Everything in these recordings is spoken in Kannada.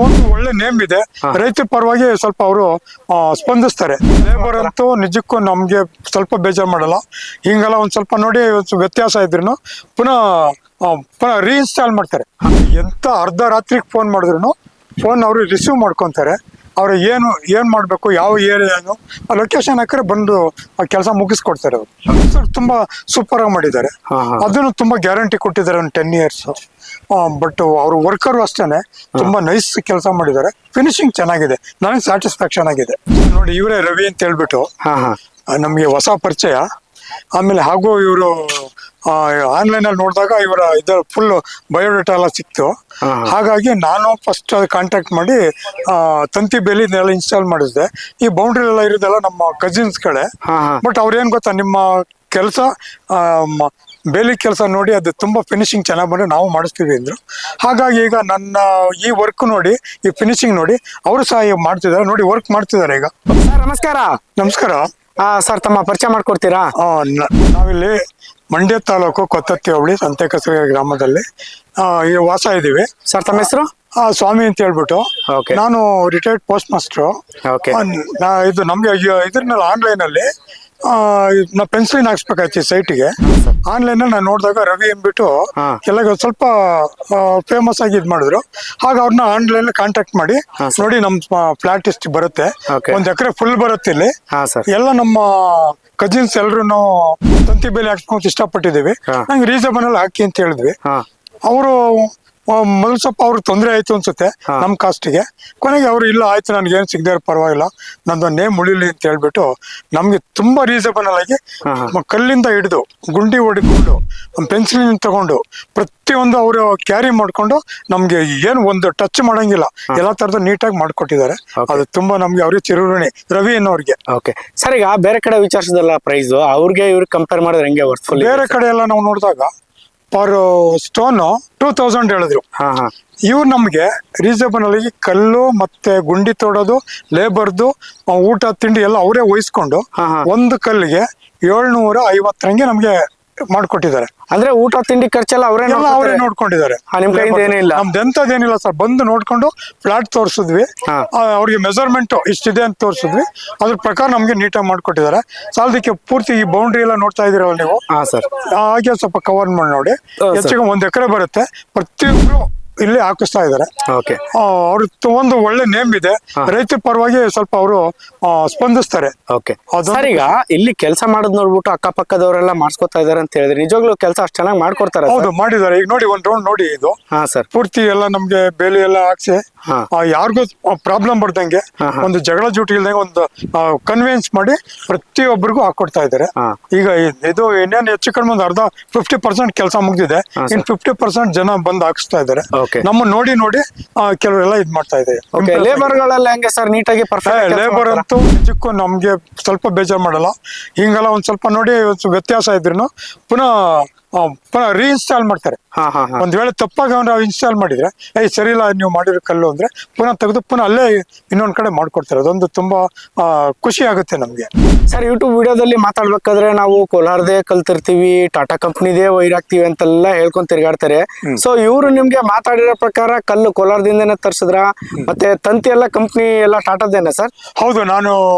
ಒಂದು ಒಳ್ಳೆ ನೇಮ್ ಇದೆ. ರೈತರ ಪರವಾಗಿ ಸ್ವಲ್ಪ ಅವರು ಸ್ಪಂದಿಸ್ತಾರೆ. ಲೇಬರ್ ಅಂತೂ ನಿಜಕ್ಕೂ ನಮ್ಗೆ ಸ್ವಲ್ಪ ಬೇಜಾರು ಮಾಡಲ್ಲ. ಹಿಂಗೆಲ್ಲ ಒಂದ್ ಸ್ವಲ್ಪ ನೋಡಿ ವ್ಯತ್ಯಾಸ ಇದ್ರು ಪುನಃ ರೀಇನ್ಸ್ಟಾಲ್ ಮಾಡ್ತಾರೆ. ಎಂತ ಅರ್ಧ ರಾತ್ರಿಗೆ ಫೋನ್ ಮಾಡಿದ್ರು ಫೋನ್ ಅವರು ರಿಸೀವ್ ಮಾಡ್ಕೊಂತಾರೆ. ಅವ್ರು ಏನ್ ಮಾಡ್ಬೇಕು, ಯಾವ ಏರಿಯಾನು ಆ ಲೊಕೇಶನ್ ಹಾಕಿದ್ರೆ ಬಂದು ಆ ಕೆಲಸ ಮುಗಿಸ್ಕೊಡ್ತಾರೆ. ಅವರು ತುಂಬಾ ಸೂಪರ್ ಆಗಿ ಮಾಡಿದ್ದಾರೆ. ಅದನ್ನು ತುಂಬಾ ಗ್ಯಾರಂಟಿ ಕೊಟ್ಟಿದ್ದಾರೆ ಒಂದು 10 years. ಬಟ್ ಅವ್ರ ವರ್ಕರು ಅಷ್ಟೇನೆ ತುಂಬಾ ನೈಸ್ ಕೆಲಸ ಮಾಡಿದ್ದಾರೆ. ಫಿನಿಶಿಂಗ್ ಚೆನ್ನಾಗಿದೆ, ನನಗೆ ಸ್ಯಾಟಿಸ್ಫ್ಯಾಕ್ಷನ್ ಆಗಿದೆ. ನೋಡಿ ಇವರೇ ರವಿ ಅಂತ ಹೇಳ್ಬಿಟ್ಟು ನಮ್ಗೆ ಹೊಸ ಪರಿಚಯ. ಆಮೇಲೆ ಹಾಗೂ ಇವರು ಆನ್ಲೈನ್ ಅಲ್ಲಿ ನೋಡಿದಾಗ ಇವರ ಇದರ ಫುಲ್ ಬಯೋಡೇಟಾ ಎಲ್ಲ ಸಿಕ್ತು. ಹಾಗಾಗಿ ನಾನು ಫಸ್ಟ್ ಕಾಂಟ್ಯಾಕ್ಟ್ ಮಾಡಿ ತಂತಿ ಬೇಲಿ ಇದನ್ನೆಲ್ಲ ಇನ್ಸ್ಟಾಲ್ ಮಾಡಿಸಿದೆ. ಈ ಬೌಂಡ್ರಿ ಎಲ್ಲ ಇರೋದೆಲ್ಲ ನಮ್ಮ ಕಸಿನ್ಸ್ ಕಡೆ. ಬಟ್ ಅವ್ರೇನ್ ಗೊತ್ತಾ, ನಿಮ್ಮ ಕೆಲಸ ಬೇಲಿ ಕೆಲಸ ನೋಡಿ ಅದು ತುಂಬಾ ಫಿನಿಶಿಂಗ್ ಚೆನ್ನಾಗಿ ಬಂದ್ರೆ ನಾವು ಮಾಡಿಸ್ತೀವಿ ಅಂದ್ರು. ಹಾಗಾಗಿ ಈಗ ನನ್ನ ಈ ವರ್ಕ್ ನೋಡಿ, ಈ ಫಿನಿಶಿಂಗ್ ನೋಡಿ ಅವರು ಸಹ ಮಾಡ್ತಿದ್ದಾರೆ. ನೋಡಿ ವರ್ಕ್ ಮಾಡ್ತಿದ್ದಾರೆ ಈಗ. ಸರ್ ನಮಸ್ಕಾರ. ನಮಸ್ಕಾರ ಸರ್, ತಮ್ಮ ಪರಿಚಯ ಮಾಡ್ಕೊಡ್ತೀರಾ? ನಾವಿಲ್ಲಿ ಮಂಡ್ಯ ತಾಲೂಕು ಕೊತ್ತತ್ತಿ ಹೋಬಳಿ ಸಂತೆಕಸರೆ ಗ್ರಾಮದಲ್ಲಿ ಈ ವಾಸ ಇದೀವಿ. ಸರ್ ತಮ್ಮ ಹೆಸರು? ಸ್ವಾಮಿ ಅಂತ ಹೇಳ್ಬಿಟ್ಟು. ನಾನು ರಿಟೈರ್ಡ್ ಪೋಸ್ಟ್ ಮಾಸ್ಟರ್. ಇದು ನಮ್ಗೆ ಇದ್ರನ್ನೆಲ್ಲ ಆನ್ಲೈನ್ ಅಲ್ಲಿ ನಾ ಪೆನ್ಸಿಲಿನ್ ಹಾಕ್ಸ್ಬೇಕಾಯ್ತು ಸೈಟ್ಗೆ. ಆನ್ಲೈನ್ ಅಲ್ಲಿ ನಾನು ನೋಡಿದಾಗ ರವಿ ಅಂದ್ಬಿಟ್ಟು ಎಲ್ಲ ಸ್ವಲ್ಪ ಫೇಮಸ್ ಆಗಿ ಇದ್ ಮಾಡಿದ್ರು. ಹಾಗ ಅವ್ರನ್ನ ಆನ್ಲೈನ್ ಕಾಂಟ್ಯಾಕ್ಟ್ ಮಾಡಿ ನೋಡಿ ನಮ್ ಫ್ಲಾಟ್ ಇಷ್ಟು ಬರುತ್ತೆ, 1 ಎಕರೆ ಫುಲ್ ಬರುತ್ತೆ ಇಲ್ಲಿ. ಎಲ್ಲ ನಮ್ಮ ಕಜಿನ್ಸ್ ಎಲ್ರು ತಂತಿ ಬೇಲಿ ಹಾಕ್ಸ್ಕೊಂತ ಇಷ್ಟಪಟ್ಟಿದ್ದೀವಿ. ನಂಗೆ ರೀಸನಬಲ್ ಅಲ್ಲಿ ಹಾಕಿ ಅಂತ ಹೇಳಿದ್ವಿ. ಅವರು ಮೊದಲು ಸ್ವಲ್ಪ ಅವ್ರಿಗೆ ತೊಂದರೆ ಆಯ್ತು ಅನ್ಸುತ್ತೆ ನಮ್ ಕಾಸ್ಟಿಗೆ. ಕೊನೆಗೆ ಅವ್ರು ಇಲ್ಲ ಆಯ್ತು, ನನ್ಗೆ ಏನ್ ಸಿಗದೆ ಪರವಾಗಿಲ್ಲ, ನಂದು ನೇಮ್ ಉಳಿಲಿ ಅಂತ ಹೇಳ್ಬಿಟ್ಟು ನಮ್ಗೆ ತುಂಬಾ ರೀಸನಬಲ್ ಆಗಿ ಕಲ್ಲಿಂದ ಹಿಡಿದು ಗುಂಡಿ ಹೊಡಿಕೊಂಡು ಪೆನ್ಸಿಲಿನ್ ತಗೊಂಡು ಪ್ರತಿಯೊಂದು ಅವರು ಕ್ಯಾರಿ ಮಾಡ್ಕೊಂಡು ನಮ್ಗೆ ಏನು ಒಂದು ಟಚ್ ಮಾಡಂಗಿಲ್ಲ, ಎಲ್ಲಾ ತರದ ನೀಟಾಗಿ ಮಾಡ್ಕೊಟ್ಟಿದ್ದಾರೆ. ಅದು ತುಂಬಾ ನಮ್ಗೆ ಅವ್ರಿಗೆ ಚಿರುಣಿ ರವಿ ಅನ್ನೋರ್ಗೆ. ಸರ್, ಈಗ ಬೇರೆ ಕಡೆ ವಿಚಾರಿಸಿದಲ್ಲ ಪ್ರೈಸ್, ಅವ್ರಿಗೆ ಇವ್ರಿಗೆ ಕಂಪೇರ್ ಮಾಡಿದ್ರೆ ಹೆಂಗೆ ವರ್ತ್ಫುಲ್? ಬೇರೆ ಕಡೆ ಎಲ್ಲ ನಾವು ನೋಡಿದಾಗ ಪರ್ ಸ್ಟೋನ್ 2000 ಹೇಳಿದ್ರು. ಇವ್ರು ನಮ್ಗೆ ರೀಸನಬಲ್ ಆಗಿ ಕಲ್ಲು ಮತ್ತೆ ಗುಂಡಿ ತೋಡೋದು, ಲೇಬರ್ದು ಊಟ ತಿಂಡಿ ಎಲ್ಲ ಅವರೇ ವಹಿಸ್ಕೊಂಡು ಒಂದು ಕಲ್ಲಿಗೆ 750 ನಮ್ಗೆ ಮಾಡ್ಕೊಟ್ಟಿದ್ದಾರೆ. ಅಂದ್ರೆ ಊಟ ತಿಂಡಿ ಖರ್ಚೆಲ್ಲ ಅವರೇ ನೋಡ್ಕೊಂಡಿದ್ದಾರೆ. ನಿಮ್ ಕೈಯಿಂದ ಏನಿಲ್ಲ, ನಮ್ದೆಂತದೇನಿಲ್ಲ ಸರ್. ಬಂದು ನೋಡ್ಕೊಂಡು ಫ್ಲಾಟ್ ತೋರಿಸಿದ್ವಿ, ಅವ್ರಿಗೆ ಮೆಜರ್ಮೆಂಟ್ ಇಷ್ಟಿದೆ ಅಂತ ತೋರಿಸಿದ್ವಿ. ಅದ್ರ ಪ್ರಕಾರ ನಮ್ಗೆ ನೀಟಾಗಿ ಮಾಡ್ಕೊಟ್ಟಿದ್ದಾರೆ. ಸಾಲದಕ್ಕೆ ಪೂರ್ತಿ ಈ ಬೌಂಡ್ರಿ ಎಲ್ಲ ನೋಡ್ತಾ ಇದೀರಲ್ಲ ನೀವು, ಹಾಗೆ ಸ್ವಲ್ಪ ಕವರ್ ಮಾಡಿ ನೋಡಿ. ಹೆಚ್ಚಿಗೆ 1 ಎಕರೆ ಬರುತ್ತೆ. ಪ್ರತಿಯೊಬ್ರು ಇಲ್ಲಿ ಹಾಕಿಸ್ತಾ ಇದ್ದಾರೆ. ಅವ್ರ ಒಂದು ಒಳ್ಳೆ ನೇಮ್ ಇದೆ. ರೈತರ ಪರವಾಗಿ ಸ್ವಲ್ಪ ಅವರು ಸ್ಪಂದಿಸ್ತಾರೆ. ಸರ್, ಈಗ ಇಲ್ಲಿ ಕೆಲಸ ಮಾಡೋದ್ ನೋಡ್ಬಿಟ್ಟು ಅಕ್ಕಪಕ್ಕದವರೆಲ್ಲ ಮಾಡ್ಸ್ಕೊತಾ ಇದಾರೆ ಅಂತ ಹೇಳಿದ್ರೆ ನಿಜವಾಗ್ಲೂ ಕೆಲಸ ಅಷ್ಟು ಚೆನ್ನಾಗಿ ಮಾಡ್ಕೊಡ್ತಾರೆ? ಹೌದು, ಮಾಡಿದ್ದಾರೆ. ಈಗ ನೋಡಿ ಒಂದ್ ರೌಂಡ್ ನೋಡಿ, ಇದು ಪೂರ್ತಿ ಎಲ್ಲ ನಮ್ಗೆ ಬೇಲಿ ಎಲ್ಲ ಹಾಕ್ಸಿ ಯಾರಿಗೂ ಪ್ರಾಬ್ಲಮ್ ಬರ್ದಂಗೆ, ಒಂದು ಜಗಳ ಜೂಟಿ ಇಲ್ದಂಗೆ ಒಂದು ಕನ್ವಿನ್ಸ್ ಮಾಡಿ ಪ್ರತಿಯೊಬ್ಬರಿಗೂ ಹಾಕೊಡ್ತಾ ಇದ್ದಾರೆ. ಈಗ ಇದು ಇನ್ನೇನು ಹೆಚ್ಚು ಕಡಿಮೆ ಒಂದು ಅರ್ಧ 50% ಕೆಲಸ ಮುಗ್ದಿದೆ. ಇನ್ 50% ಜನ ಬಂದು ಹಾಕಿಸ್ತಾ ಇದ್ದಾರೆ. ನಮ್ಮ ನೋಡಿ ಕೆಲವರೆಲ್ಲ ಇದ್ ಮಾಡ್ತಾ ಇದ್ದಾರೆ. ಲೇಬರ್ ಗಳೆಲ್ಲ ಹೆಂಗೆ ಸರ್? ನೀಟಾಗಿ ಪರ್ಫೆಕ್ಟ್? ಲೇಬರ್ ಅಂತೂ ನಿಜಕ್ಕೂ ನಮ್ಗೆ ಸ್ವಲ್ಪ ಬೇಜಾರು ಮಾಡಲ್ಲ. ಹಿಂಗೆಲ್ಲ ಒಂದ್ ಸ್ವಲ್ಪ ನೋಡಿ ವ್ಯತ್ಯಾಸ ಇದ್ರು ಪುನಃ ರೀಇನ್ಸ್ಟಾಲ್ ಮಾಡ್ತಾರೆ. ಒಂದ್ ವೇಳೆ ತಪ್ಪಾಗಿ ನಾವು ಇನ್ಸ್ಟಾಲ್ ಮಾಡಿದ್ರೆ ಸರಿ ಇಲ್ಲ ನೀವು ಮಾಡಿರೋ ಕಲ್ಲು ಅಂದ್ರೆ ಪುನಃ ತೆಗೆದು ಪುನಃ ಅಲ್ಲೇ ಇನ್ನೊಂದ್ ಕಡೆ ಮಾಡ್ಕೊಡ್ತಾರೆ. ಅದೊಂದು ತುಂಬಾ ಖುಷಿ ಆಗುತ್ತೆ ನಮ್ಗೆ. ಸರ್, ಯೂಟ್ಯೂಬ್ ವಿಡಿಯೋದಲ್ಲಿ ಮಾತಾಡ್ಬೇಕಾದ್ರೆ ನಾವು ಕೋಲಾರದೇ ಕಲ್ತಿರ್ತೀವಿ, ಟಾಟಾ ಕಂಪ್ನಿದೇ ವೈರ್ ಹಾಕ್ತಿವಿ ಅಂತೆಲ್ಲ ಹೇಳ್ಕೊಂಡ್ ತಿರ್ಗಾಡ್ತಾರೆ. ಸೊ ಇವ್ರು ನಿಮ್ಗೆ ಮಾತಾಡಿರೋ ಪ್ರಕಾರ ಕಲ್ಲು ಕೋಲಾರದಿಂದನೇ ತರ್ಸಿದ್ರ, ಮತ್ತೆ ತಂತಿ ಎಲ್ಲ ಕಂಪ್ನಿ ಎಲ್ಲ ಟಾಟಾದೇನ ಸರ್? ಹೌದು, ನಾನು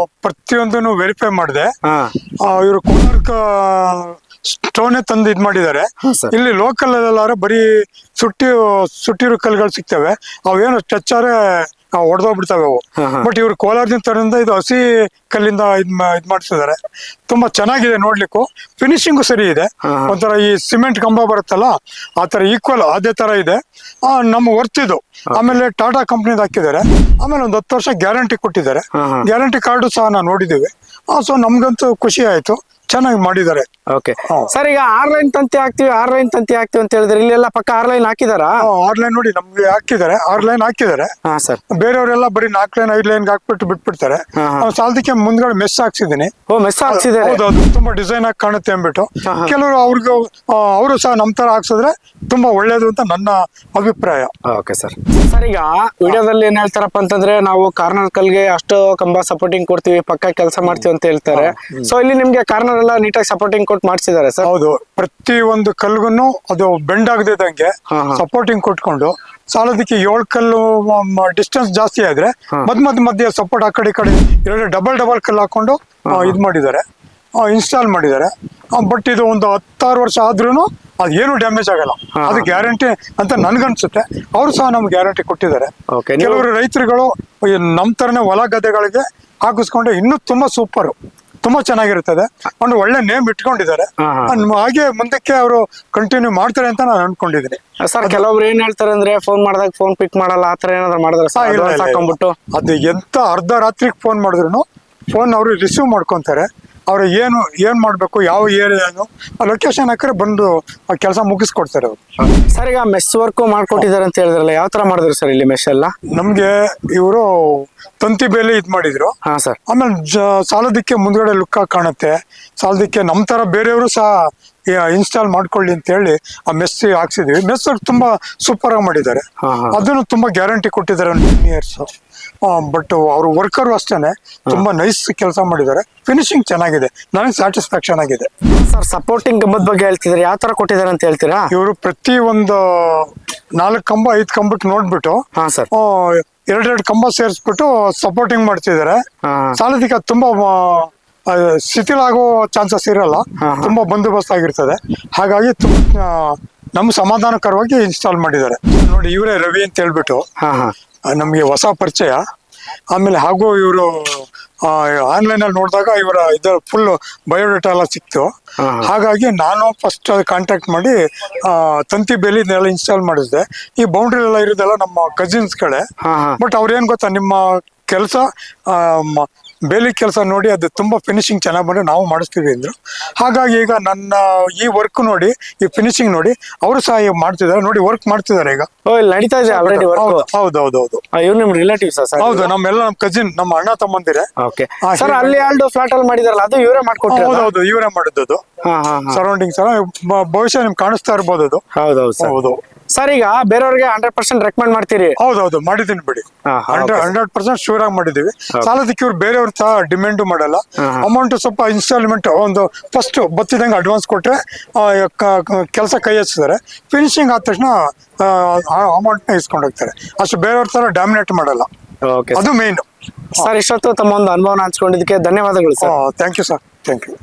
ಪ್ರತಿಯೊಂದನ್ನು ವೆರಿಫೈ ಮಾಡಿದೆ. ಇವರು ಕೋಲಾರ ಸ್ಟೋನೆ ತಂದು ಇದ್ ಮಾಡಿದ್ದಾರೆ. ಇಲ್ಲಿ ಲೋಕಲ್ ಎಲ್ಲಾರು ಬರೀ ಸುಟ್ಟಿರೋ ಕಲ್ಗಳು ಸಿಗ್ತವೆ. ಅವೇನು ಟಚ್ ಆದ್ರೆ ಹೊಡೆದೋಗ್ಬಿಡ್ತಾವೆ ಅವು. ಬಟ್ ಇವ್ರು ಕೋಲಾರದಿಂದ ತರಿಂದ ಇದು ಹಸಿ ಕಲ್ಲಿಂದ ಇದ್ ಮಾಡಿಸಿದ್ದಾರೆ. ತುಂಬಾ ಚೆನ್ನಾಗಿದೆ ನೋಡ್ಲಿಕ್ಕೂ. ಫಿನಿಶಿಂಗು ಸರಿ ಇದೆ. ಒಂಥರ ಈ ಸಿಮೆಂಟ್ ಕಂಬ ಬರುತ್ತಲ್ಲ ಆ ತರ ಈಕ್ವಲ್ ಅದೇ ತರ ಇದೆ. ನಮ್ಮ ವರ್ತ್ ಇದು. ಆಮೇಲೆ ಟಾಟಾ ಕಂಪ್ನಿದ್ ಹಾಕಿದ್ದಾರೆ. ಆಮೇಲೆ ಒಂದು 10 ವರ್ಷ ಗ್ಯಾರಂಟಿ ಕೊಟ್ಟಿದ್ದಾರೆ. ಗ್ಯಾರಂಟಿ ಕಾರ್ಡು ಸಹ ನಾವು ನೋಡಿದ್ದೀವಿ. ಸೊ ನಮ್ಗಂತೂ ಖುಷಿ ಆಯ್ತು, ಚೆನ್ನಾಗಿ ಮಾಡಿದ್ದಾರೆ. ಸರ್, ಈಗ ಆನ್ಲೈನ್ ತಂತಿ ಹಾಕ್ತಿವಿ ಅಂತ ಹೇಳಿದ್ರೆ ಇಲ್ಲೆಲ್ಲ ಪಕ್ಕ ಆನ್ಲೈನ್ ಹಾಕಿದಾರಾ? ಆನ್ಲೈನ್ ನೋಡಿ ನಮ್ಗೆ ಹಾಕಿದ್ದಾರೆ. ಬೇರೆಯವರೆಲ್ಲ ಬರೀ 4 ಲೈನ್ 5 ಲೈನ್ ಹಾಕ್ಬಿಟ್ಟು ಬಿಟ್ಬಿಡ್ತಾರೆ. ಸಾಲದಕ್ಕೆ ಮುಂದ್ಗಡೆ ಮೆಸ್ ಹಾಕ್ಸಿದೀನಿ. ಹೌದು, ತುಂಬಾ ಡಿಸೈನ್ ಆಗಿ ಕಾಣುತ್ತೆ ಅಂದ್ಬಿಟ್ಟು ಕೆಲವರು ಅವರು ಸಹ ನಮ್ ತರ ಹಾಕ್ಸಿದ್ರೆ ತುಂಬಾ ಒಳ್ಳೇದು ಅಂತ ನನ್ನ ಅಭಿಪ್ರಾಯ. ಸರ್ ಸರ್ ಈಗ ವಿಡಿಯೋದಲ್ಲಿ ಏನ್ ಹೇಳ್ತಾರಪ್ಪ ಅಂತಂದ್ರೆ ನಾವು ಕಾರ್ನರ್ ಕಲ್ಗೆ ಅಷ್ಟು ಕಂಬ ಸಪೋರ್ಟಿಂಗ್ ಕೊಡ್ತೀವಿ, ಪಕ್ಕ ಕೆಲಸ ಮಾಡ್ತೀವಿ ಅಂತ ಹೇಳ್ತಾರೆ. ಸೊ ಇಲ್ಲಿ ನಿಮ್ಗೆ ಕಾರ್ನರ್ ಎಲ್ಲ ನೀಟಾಗಿ ಸಪೋರ್ಟಿಂಗ್ ಕೊಟ್ಟು ಮಾಡಿಸಿದ್ದಾರೆ ಸರ್. ಹೌದು, ಪ್ರತಿ ಒಂದು ಕಲ್ಗುನು ಅದು ಬೆಂಡ್ ಆಗದಿದ್ದಂಗೆ ಸಪೋರ್ಟಿಂಗ್ ಕೊಟ್ಕೊಂಡು ಸಾಲದಕ್ಕೆ 7 ಕಲ್ಲು ಡಿಸ್ಟೆನ್ಸ್ ಜಾಸ್ತಿ ಆದ್ರೆ ಮಧ್ಯ ಸಪೋರ್ಟ್ ಆ ಕಡೆ ಈ ಕಡೆ ಎರಡು ಡಬಲ್ ಕಲ್ಲು ಹಾಕೊಂಡು ಇದ್ ಮಾಡಿದ್ದಾರೆ, ಇನ್ಸ್ಟಾಲ್ ಮಾಡಿದ್ದಾರೆ. ಬಟ್ ಇದು ಒಂದು 16 ವರ್ಷ ಆದ್ರೂ ಅದೇನು ಡ್ಯಾಮೇಜ್ ಆಗಲ್ಲ, ಅದು ಗ್ಯಾರಂಟಿ ಅಂತ ನನ್ಗನ್ಸುತ್ತೆ. ಅವರು ಸಹ ನಮ್ಗೆ ಗ್ಯಾರಂಟಿ ಕೊಟ್ಟಿದ್ದಾರೆ. ಕೆಲವರು ರೈತರುಗಳು ನಮ್ ತರನೇ ಹೊಲ ಗದ್ದೆಗಳಿಗೆ ಹಾಕಿಸ್ಕೊಂಡ್ರೆ ಇನ್ನೂ ತುಂಬಾ ಸೂಪರ್, ತುಂಬಾ ಚೆನ್ನಾಗಿರ್ತದೆ. ಒಂದು ಒಳ್ಳೆ ನೇಮ್ ಇಟ್ಕೊಂಡಿದ್ದಾರೆ. ಹಾಗೆ ಮುಂದಕ್ಕೆ ಅವರು ಕಂಟಿನ್ಯೂ ಮಾಡ್ತಾರೆ ಅಂತ ನಾನು ಅನ್ಕೊಂಡಿದ್ದೀನಿ. ಸರ್ ಕೆಲವ್ರು ಏನ್ ಹೇಳ್ತಾರೆ ಅಂದ್ರೆ ಫೋನ್ ಮಾಡಿದಾಗ ಫೋನ್ ಪಿಕ್ ಮಾಡಲ್ಲ, ಆತರ ಏನಾದ್ರು ಮಾಡಿದ್ರೆ ಅದು ಎಂತ ಅರ್ಧ ರಾತ್ರಿಗೆ ಫೋನ್ ಮಾಡಿದ್ರು ಫೋನ್ ಅವರು ರಿಸೀವ್ ಮಾಡ್ಕೊಂತಾರೆ. ಅವ್ರು ಏನ್ ಮಾಡ್ಬೇಕು, ಯಾವ ಏರಿಯಾನು ಲೊಕೇಶನ್ ಹಾಕಿದ್ರೆ ಬಂದು ಕೆಲಸ ಮುಗಿಸ್ಕೊಡ್ತಾರೆ ಅವರು. ಸರ್ ಈಗ ಮೆಸ್ ವರ್ಕ್ ಮಾಡ್ಕೊಟ್ಟಿದ್ದಾರೆ ಅಂತ ಹೇಳಿದ್ರಲ್ಲ, ಯಾವ ತರ ಮಾಡಿದ್ರು ಸರ್ ಇಲ್ಲಿ ಮೆಶ್ ಎಲ್ಲ? ನಮ್ಗೆ ಇವರು ತಂತಿ ಬೇಲಿ ಇದ್ ಮಾಡಿದ್ರು. ಸರ್ ಆಮೇಲೆ ಸಾಲದಕ್ಕೆ ಮುಂದ್ಗಡೆ ಲುಕ್ ಕಾಣುತ್ತೆ, ಸಾಲದಕ್ಕೆ ನಮ್ ತರ ಬೇರೆಯವರು ಸಹ ಇನ್ಸ್ಟಾಲ್ ಮಾಡ್ಕೊಳ್ಳಿ ಅಂತ ಹೇಳಿ ಆ ಮೆಸ್ ಹಾಕ್ಸಿದ್ವಿ. ಮೆಸ್ ತುಂಬಾ ಸೂಪರ್ ಆಗಿ ಮಾಡಿದ್ದಾರೆ, ಅದನ್ನು ತುಂಬಾ ಗ್ಯಾರಂಟಿ ಕೊಟ್ಟಿದ್ದಾರೆ 10 years. ಬಟ್ ಅವ್ರ ವರ್ಕರ್ ಅಷ್ಟೇನೆ ತುಂಬಾ ನೈಸ್ ಕೆಲಸ ಮಾಡಿದ್ದಾರೆ. ಫಿನಿಶಿಂಗ್ ಚೆನ್ನಾಗಿದೆ, ನನಗೆ ಸ್ಯಾಟಿಸ್ಫ್ಯಾಕ್ಷನ್ ಆಗಿದೆ. ಸರ್ ಸಪೋರ್ಟಿಂಗ್ ಕಂಬದ ಬಗ್ಗೆ ಹೇಳ್ತಿದ್ರೆ ಯಾವ ತರ ಕೊಟ್ಟಿದ್ದಾರೆ ಅಂತ ಹೇಳ್ತೀರಾ? ಇವರು ಪ್ರತಿ ಒಂದು 4 ಕಂಬ 5 ಕಂಬಕ್ಕೆ ನೋಡ್ಬಿಟ್ಟು ಸರ್ 2 ಕಂಬ ಸೇರಿಸ್ಬಿಟ್ಟು ಸಪೋರ್ಟಿಂಗ್ ಮಾಡ್ತಿದ್ದಾರೆ. ಸಾಲದಕ್ಕೆ ತುಂಬಾ ಶಿಥಿಲ ಆಗೋ ಚಾನ್ಸಸ್ ಇರಲ್ಲ, ತುಂಬಾ ಬಂದೋಬಸ್ತ್ ಆಗಿರ್ತದೆ. ಹಾಗಾಗಿ ನಮ್ ಸಮಾಧಾನಕರವಾಗಿ ಇನ್ಸ್ಟಾಲ್ ಮಾಡಿದ್ದಾರೆ. ನೋಡಿ ಇವರೇ ರವಿ ಅಂತ ಹೇಳ್ಬಿಟ್ಟು ನಮ್ಗೆ ಹೊಸ ಪರಿಚಯ. ಆಮೇಲೆ ಹಾಗೂ ಇವರು ಆನ್ಲೈನ್ ಅಲ್ಲಿ ನೋಡಿದಾಗ ಇವರ ಫುಲ್ ಬಯೋಡೇಟಾ ಎಲ್ಲ ಸಿಕ್ತು. ಹಾಗಾಗಿ ನಾನು ಫಸ್ಟ್ ಕಾಂಟ್ಯಾಕ್ಟ್ ಮಾಡಿ ತಂತಿ ಬೇಲಿನೆಲ್ಲ ಇನ್ಸ್ಟಾಲ್ ಮಾಡಿಸಿದೆ. ಈ ಬೌಂಡ್ರಿ ಎಲ್ಲ ಇರೋದೆಲ್ಲ ನಮ್ಮ ಕಸಿನ್ಸ್ ಕಡೆ. ಬಟ್ ಅವ್ರೇನ್ ಗೊತ್ತಾ, ನಿಮ್ಮ ಕೆಲಸ ಬೇಲಿ ಕೆಲಸ ನೋಡಿ ಅದು ತುಂಬಾ ಫಿನಿಶಿಂಗ್ ಚೆನ್ನಾಗಿ ಬಂದ್ರೆ ನಾವು ಮಾಡಿಸ್ತೀವಿ ಅಂದ್ರು. ಹಾಗಾಗಿ ಈಗ ನನ್ನ ಈ ವರ್ಕ್ ನೋಡಿ, ಈ ಫಿನಿಶಿಂಗ್ ನೋಡಿ ಅವರು ಸಹ ಮಾಡ್ತಿದ್ದಾರೆ. ನೋಡಿ ವರ್ಕ್ ಮಾಡ್ತಿದ್ದಾರೆ ಈಗ. ನಡೀತಾ ಇದೆ ಆಲ್ರೆಡಿ ವರ್ಕ್? ಹೌದೌದು. ಇವ್ರು ನಿಮ್ ರಿಲೇಟಿವ್ಸ್? ಹೌದು, ನಮ್ಮೆಲ್ಲ ನಮ್ಮ ಕಸಿನ್, ನಮ್ಮ ಅಣ್ಣ ತಮ್ಮಂದಿರೆ. ಸರ್ ಅಲ್ಲಿ 2 ಫ್ಲಾಟ್ ಅಲ್ಲಿ ಮಾಡಿದಾರಲ್ಲ, ಅದು ಇವರೇ ಮಾಡ್ಕೊಟ್ರು? ಹೌದು, ಇವರೇ ಮಾಡಿದ್ದು. ಸರೌಂಡಿಂಗ್ಸ್ ಬಹುಶಃ ನಿಮ್ಗೆ ಕಾಣಿಸ್ತಾ ಇರ್ಬೋದು ಅದು. ಹೌದು ಸರ್ ಈಗ ಬೇರೆಯವ್ರಿಗೆ 100% ರೆಕಮೆಂಡ್ ಮಾಡ್ತೀರಿ? ಹೌದೌದು, ಮಾಡಿದ್ದೀನಿ ಬಿಡಿ. 100% ಶೂರ್ ಆಗಿ ಮಾಡಿದೀವಿ. ಸಾಲದಕ್ಕೆ ಇವ್ರು ಬೇರೆಯವ್ರ ಸಹ ಡಿಮ್ಯಾಂಡ್ ಮಾಡಲ್ಲ. ಅಮೌಂಟ್ ಸ್ವಲ್ಪ ಇನ್ಸ್ಟಾಲ್ಮೆಂಟ್ ಒಂದು ಫಸ್ಟ್ ಬತ್ತಿದಂಗೆ ಅಡ್ವಾನ್ಸ್ ಕೊಟ್ರೆ ಕೆಲಸ ಕೈ ಹಚ್ಚಿದ್ದಾರೆ. ಫಿನಿಶಿಂಗ್ ಆದ ತಕ್ಷಣ ಅಮೌಂಟ್ ನ ಇಸ್ಕೊಂಡು ಹೋಗ್ತಾರೆ. ಅಷ್ಟು ಬೇರೆಯವ್ರ ತರ ಡಾಮಿನೇಟ್ ಮಾಡಲ್ಲ, ಅದು ಮೇನ್. ಸರ್ ಇಷ್ಟೊತ್ತು ತಮ್ಮ ಒಂದು ಅನುಭವನ ಹಂಚ್ಕೊಂಡಿದ್ದಕ್ಕೆ ಧನ್ಯವಾದಗಳು sir. Thank you sir, thank you.